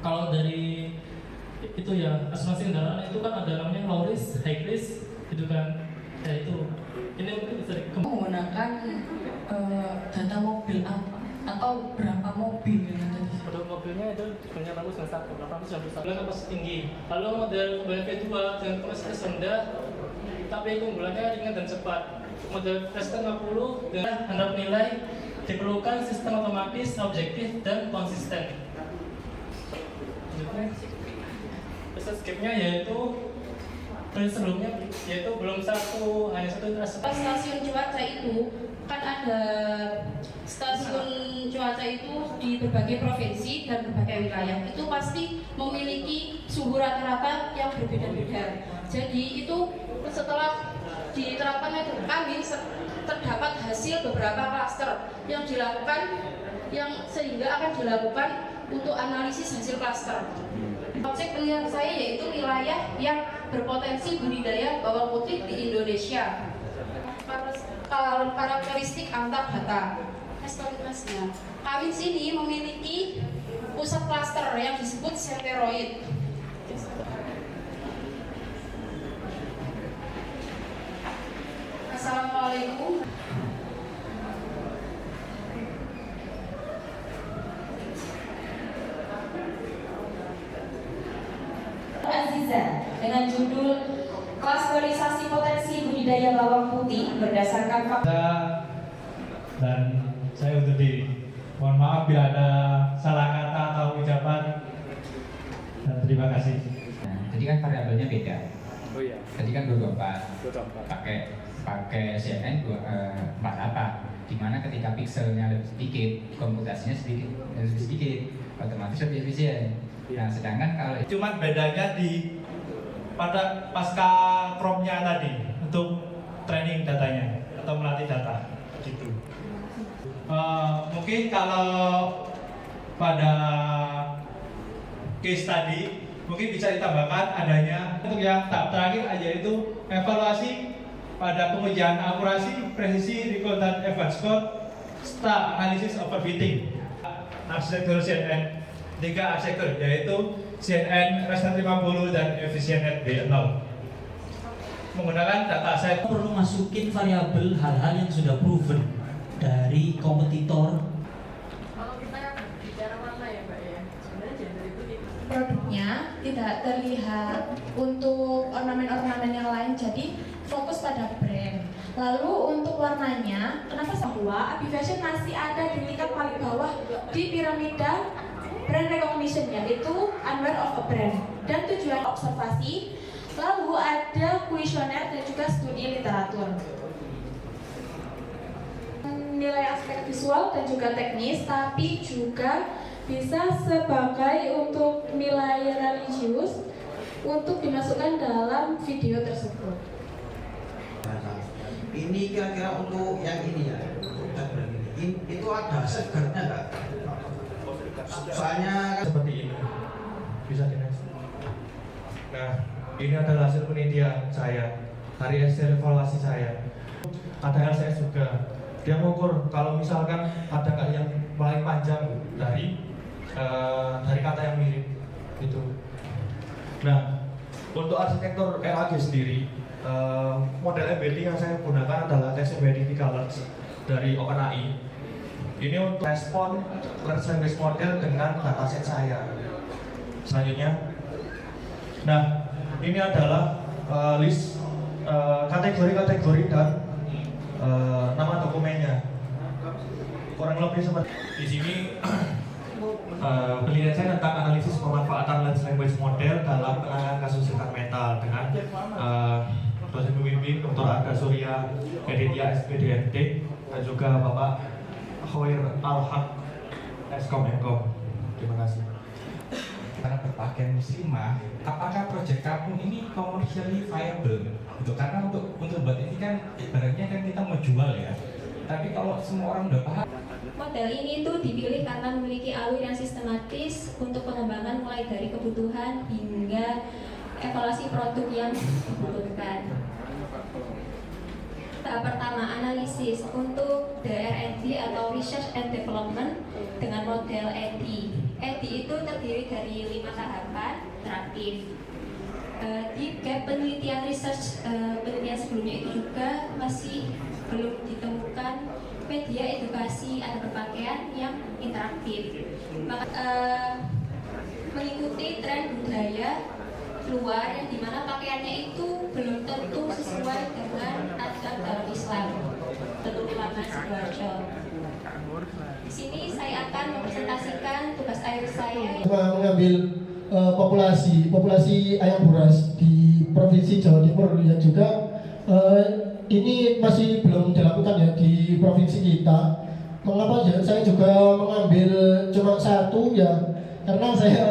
Kalau dari itu ya asuransi kendaraan itu kan ada namanya low risk, high risk, gitu kan. Ya itu. Ini mungkin bisa menggunakan data mobil apa atau berapa mobil yang ada di model mobilnya itu sebenarnya bagus dengan 891 kapasitas tinggi. Lalu model BMW2 dengan kapasitas rendah tapi keunggulannya ringan dan cepat. Model Preston 50 dengan standar nilai diperlukan sistem otomatis, objektif dan konsisten. Skipnya yaitu sebelumnya yaitu belum hanya satu stasiun cuaca itu kan ada stasiun cuaca itu di berbagai provinsi dan berbagai wilayah itu pasti memiliki suhu rata-rata yang berbeda-beda. Jadi itu setelah diterapkannya kami terdapat hasil beberapa klaster yang dilakukan sehingga akan dilakukan untuk analisis hasil klaster. Objek penilaian saya yaitu wilayah yang berpotensi budidaya bawang putih di Indonesia. Karakteristik antar data. Historitasnya, kami sini memiliki pusat klaster yang disebut senteroid. Assalamualaikum. Aziza dengan judul Klasifisasi Potensi Budidaya Bawang Putih berdasarkan fakta. Dan saya undur diri. Mohon maaf bila ada salah kata atau ucapan. Dan terima kasih. Nah, tadi kan variabelnya beda. Oh iya. Tadi kan 24. Pakai CNN 48. Dimana ketika pixelnya lebih sedikit, komputasinya lebih sedikit, otomatis lebih efisien. Nah, sedangkan kalau Cuman bedanya pada pasca Chrome-nya tadi untuk training datanya atau melatih data gitu. Mungkin kalau pada case tadi mungkin bisa ditambahkan adanya untuk yang tahap terakhir aja itu evaluasi pada pengujian akurasi, presisi, recall dan advance code, serta analisis overfitting. Arsitektur CNN 3 arsitektur yaitu CNN Restan 50 dan Efficient B0 menggunakan dataset. Perlu masukin variabel hal-hal yang sudah proven dari kompetitor. Kalau kita bicara warna ya Mbak ya, sebenarnya gender itu produknya tidak terlihat untuk ornamen-ornamen yang lain, jadi fokus pada brand. Lalu untuk warnanya, kenapa bahwa Abi Fashion masih ada di tingkat paling bawah di piramida brand recognition, yaitu unaware of a brand dan tujuan observasi. Lalu ada kuesioner dan juga studi literatur. Nilai aspek visual dan juga teknis, tapi juga bisa sebagai untuk nilai religius untuk dimasukkan dalam video tersebut. Ini kira-kira untuk yang ini ya, untuk brand ini itu ada safeguardnya nggak? Soalnya Seperti ini bisa di next. Nah, ini adalah hasil penelitian saya dari hasil evaluasi saya. Ada LCS juga. Dia mengukur kalau misalkan ada nggak yang paling panjang dari kata yang mirip gitu. Nah, untuk arsitektur RAG sendiri, model embedding yang saya gunakan adalah text embedding 3 layers dari OpenAI. Ini untuk respon large language model dengan dataset saya. Selanjutnya, nah ini adalah list kategori-kategori dan nama dokumennya. Kurang lebih seperti di sini. Penelitian saya tentang analisis pemanfaatan large language model dalam penanganan kasus sekat metal dengan dosen pembimbing Dr. Arga Surya, Editia SPDNT, dan juga Bapak Khoir Al-Haq Eskom Enkom. Terima kasih. karena berpakaian muslimah, apakah proyek kamu ini commercially viable? Karena untuk buat ini kan ibaratnya kan kita mau jual ya. Tapi kalau semua orang udah paham. Model ini tuh dipilih karena memiliki alur yang sistematis untuk pengembangan mulai dari kebutuhan hingga evaluasi produk yang dibutuhkan. Tahap pertama, analisis untuk the R&D atau Research and Development dengan model EDI. EDI itu terdiri dari 5 tahapan interaktif. Di gap penelitian research penelitian sebelumnya itu juga masih belum ditemukan media edukasi ada berpakaian yang interaktif. Maka mengikuti tren budaya luar yang dimana pakaiannya itu belum tentu sesuai dengan aturan dalam Islam. Menurut Ulama Sidoarjo. Di sini saya akan mempresentasikan tugas akhir saya. Mengambil populasi ayam buras di Provinsi Jawa Timur yang juga ini masih belum dilakukan ya di provinsi kita. Mengapa ya saya juga mengambil cuma satu ya? Karena saya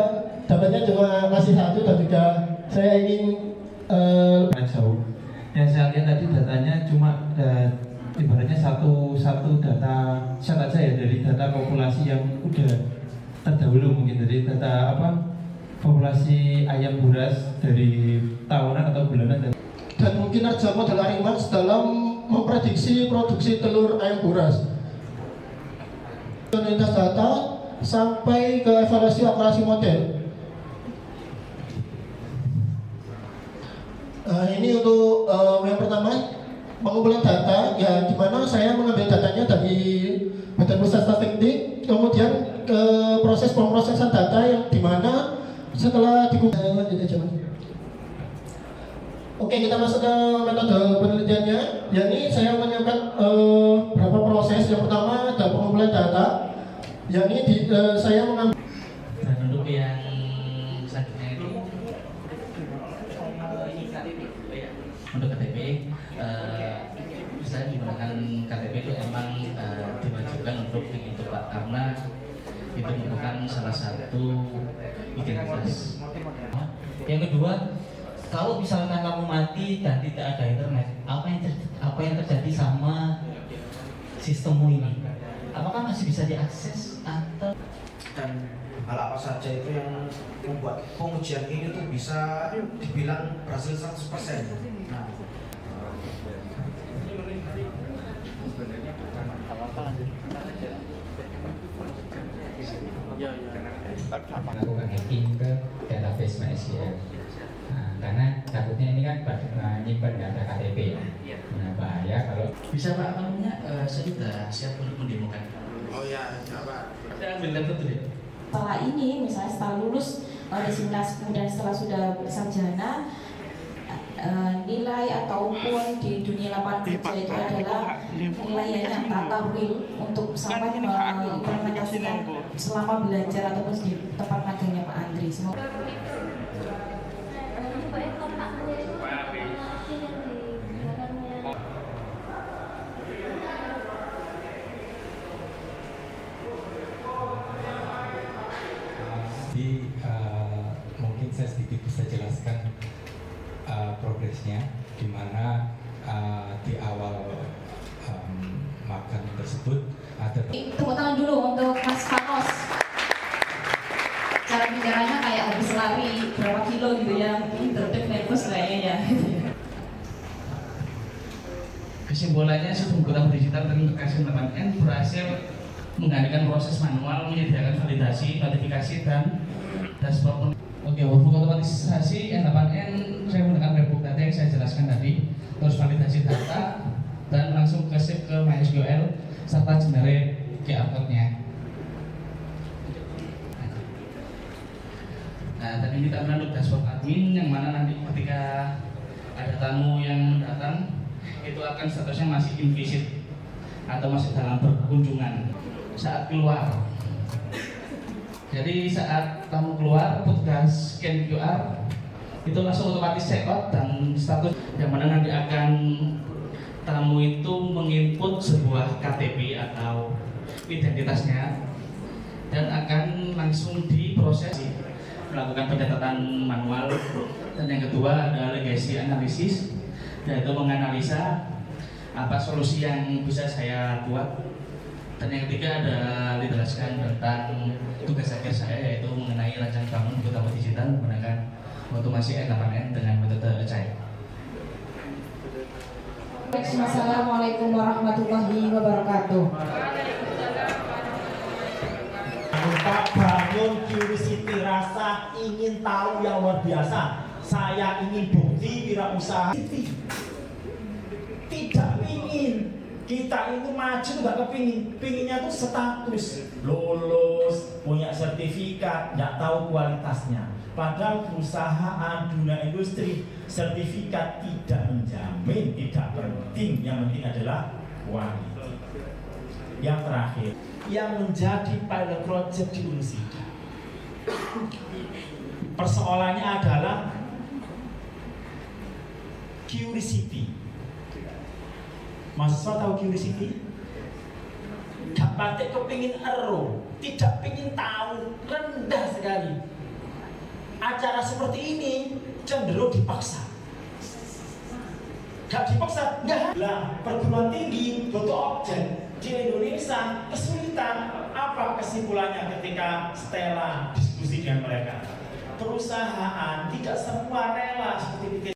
dapatnya cuma masih satu dan juga saya ingin jauh. Yang saya lihat tadi datanya cuma ibaratnya satu data set aja ya dari data populasi yang udah terdahulu, mungkin dari data populasi ayam buras dari tahunan atau bulanan. Dan mungkin ada model Arimas dalam memprediksi produksi telur ayam buras. Unitas data sampai ke evaluasi operasi model. Ini untuk yang pertama pengumpulan data ya, di mana saya mengambil datanya dari Badan Pusat Statistik, kemudian ke proses pemrosesan data yang di mana setelah dikumpulkan. Oke, kita masuk ke metode penelitiannya. Ya, ini saya menyiapkan beberapa proses. Yang pertama ada pengumpulan data. Yang ini saya mengambil. Dan untuk yang selanjutnya itu untuk KTP, saya menggunakan KTP itu emang diwajibkan untuk itu Pak, karena itu merupakan salah satu identitas. Yang kedua, kalau misalkan kamu mati dan tidak ada internet, apa yang terjadi sama sistemmu ini? Apakah masih bisa diakses atau? Dan hal apa saja itu yang membuat pengujian ini tuh bisa dibilang berhasil 100%. Nah, melakukan hacking ke database MySQL. Karena takutnya ini kan menyimpan data KTP ya. Nah, bahaya kalau bisa Pak, saya sudah siap untuk mendemokan. oh ya, Pak. Saya ambil laptop dulu ya. Setelah ini, misalnya setelah lulus diseminasi, kemudian setelah sudah sarjana, nilai ataupun di dunia lapangan kerja itu adalah nilai yang nyata real untuk sampai mengimplementasikan selama belajar ataupun di tempat magangnya Pak Andri. Semoga mungkin saya sedikit bisa jelaskan progresnya, di mana di awal magang tersebut ada. Tepuk tangan dulu untuk Mas Fanos. Cara bicaranya kayak habis lari berapa kilo gitu ya, tertib nervous kayaknya ya. Kesimpulannya, sistem kota digital terintegrasi 8N berhasil menggantikan proses manual, menyediakan validasi, notifikasi, dan dashboard. Oke, workflow otomatisasi N8N saya menggunakan webbook data yang saya jelaskan tadi, terus validasi data, dan langsung ke save ke MySQL serta generate QR code-nya. Nah, tadi kita menanduk dashboard admin yang mana nanti ketika ada tamu yang datang itu akan statusnya masih in-visit atau masih dalam berkunjungan. Saat keluar, jadi saat tamu keluar, petugas scan QR itu langsung otomatis check out dan status, yang mana nanti akan tamu itu menginput sebuah KTP atau identitasnya dan akan langsung diproses, melakukan pencatatan manual. Dan yang kedua ada legacy analysis, yaitu menganalisa apa solusi yang bisa saya buat. Dan yang ketiga ada dijelaskan tentang tugas akhir saya, yaitu mengenai rancang bangun kota digital menggunakan otomasi N8N dengan metode Agile. Assalamualaikum warahmatullahi wabarakatuh. Bangun rasa ingin tahu yang luar biasa. Saya ingin bukti wirausaha. Tidak ingin. Kita itu maju nggak kepingin. Pinginnya tuh status, lulus, punya sertifikat, nggak tahu kualitasnya. Padahal perusahaan, dunia industri, sertifikat tidak menjamin, tidak penting. Yang penting adalah kualitas. Yang terakhir, yang menjadi pilot project di Unisida, persoalannya adalah curiosity. Mahasiswa tahu curiosity? Gak patek kepingin ero, tidak pingin tahu, rendah sekali. Acara seperti ini cenderung dipaksa. Gak dipaksa, enggak. Lah, perguruan tinggi butuh objek di Indonesia kesulitan. Apa kesimpulannya ketika Stella diskusi dengan mereka? Perusahaan tidak semua rela seperti